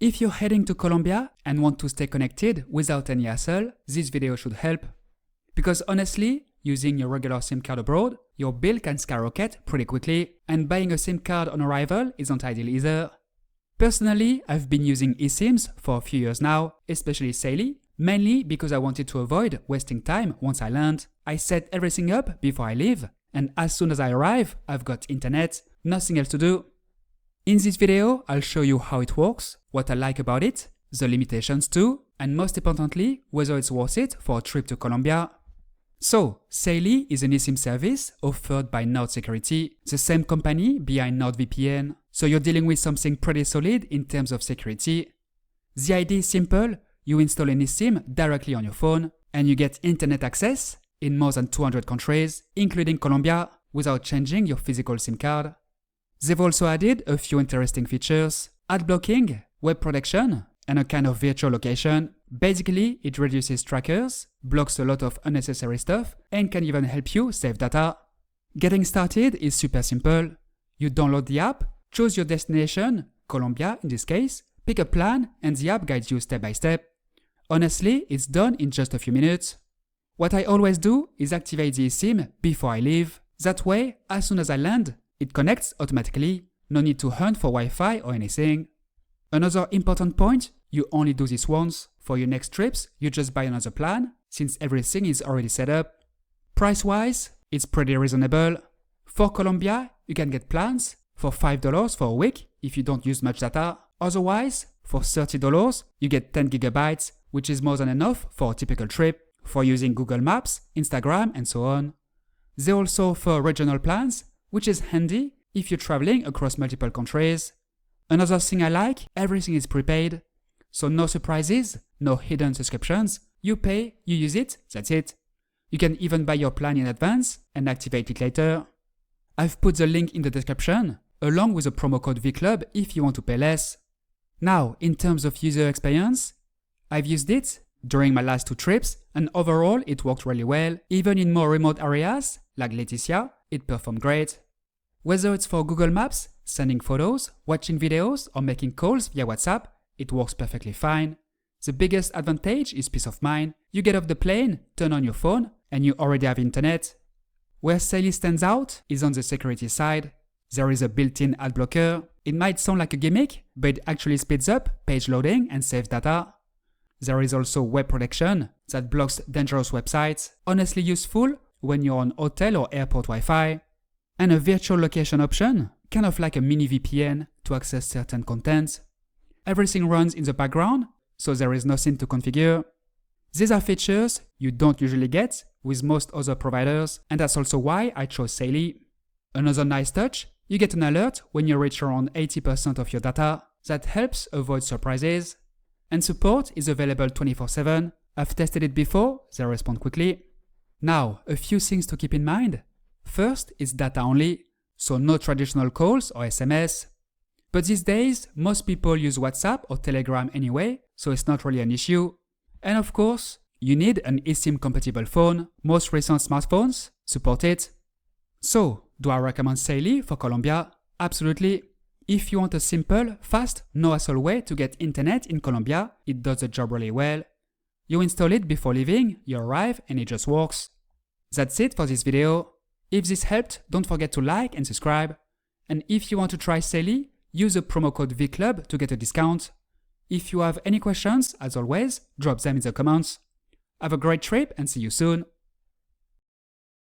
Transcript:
If you're heading to Colombia and want to stay connected without any hassle, this video should help. Because honestly, using your regular SIM card abroad, your bill can skyrocket pretty quickly, and buying a SIM card on arrival isn't ideal either. Personally, I've been using eSIMs for a few years now, especially Saily, mainly because I wanted to avoid wasting time once I land. I set everything up before I leave, and as soon as I arrive, I've got internet, nothing else to do. In this video, I'll show you how it works, what I like about it, the limitations too, and most importantly, whether it's worth it for a trip to Colombia. So, Saily is an eSIM service offered by Nord Security, the same company behind NordVPN, so you're dealing with something pretty solid in terms of security. The idea is simple, you install an eSIM directly on your phone, and you get internet access in more than 200 countries, including Colombia, without changing your physical SIM card. They've also added a few interesting features: ad blocking, web protection, and a kind of virtual location. Basically, it reduces trackers, blocks a lot of unnecessary stuff, and can even help you save data. Getting started is super simple. You download the app, choose your destination, Colombia in this case, pick a plan, and the app guides you step by step. Honestly, it's done in just a few minutes. What I always do is activate the eSIM before I leave. That way, as soon as I land, it connects automatically. No need to hunt for Wi-Fi or anything. Another important point, you only do this once. For your next trips, you just buy another plan, since everything is already set up. Price-wise, it's pretty reasonable. For Colombia, you can get plans for $5 for a week if you don't use much data. Otherwise, for $30, you get 10 gigabytes, which is more than enough for a typical trip, for using Google Maps, Instagram, and so on. They also offer regional plans, which is handy if you're traveling across multiple countries. Another thing I like, everything is prepaid. So no surprises, no hidden subscriptions. You pay, you use it, that's it. You can even buy your plan in advance and activate it later. I've put the link in the description, along with the promo code VCLUB if you want to pay less. Now, in terms of user experience, I've used it during my last 2 trips, and overall it worked really well. Even in more remote areas, like Leticia, it performed great. Whether it's for Google Maps, sending photos, watching videos, or making calls via WhatsApp, it works perfectly fine. The biggest advantage is peace of mind. You get off the plane, turn on your phone, and you already have internet. Where Saily stands out is on the security side. There is a built-in ad blocker. It might sound like a gimmick, but it actually speeds up page loading and saves data. There is also web protection that blocks dangerous websites, honestly useful when you're on hotel or airport Wi-Fi. And a virtual location option, kind of like a mini VPN to access certain content. Everything runs in the background, so there is nothing to configure. These are features you don't usually get with most other providers, and that's also why I chose Saily. Another nice touch, you get an alert when you reach around 80% of your data. That helps avoid surprises. And support is available 24/7. I've tested it before, they respond quickly. Now, a few things to keep in mind. First, it's data only, so no traditional calls or SMS. But these days, most people use WhatsApp or Telegram anyway, so it's not really an issue. And of course, you need an eSIM compatible phone. Most recent smartphones support it. So, do I recommend Saily for Colombia? Absolutely. If you want a simple, fast, no hassle way to get internet in Colombia, it does the job really well. You install it before leaving, you arrive, and it just works. That's it for this video. If this helped, don't forget to like and subscribe. And if you want to try Saily, use the promo code VCLUB to get a discount. If you have any questions, as always, drop them in the comments. Have a great trip and see you soon.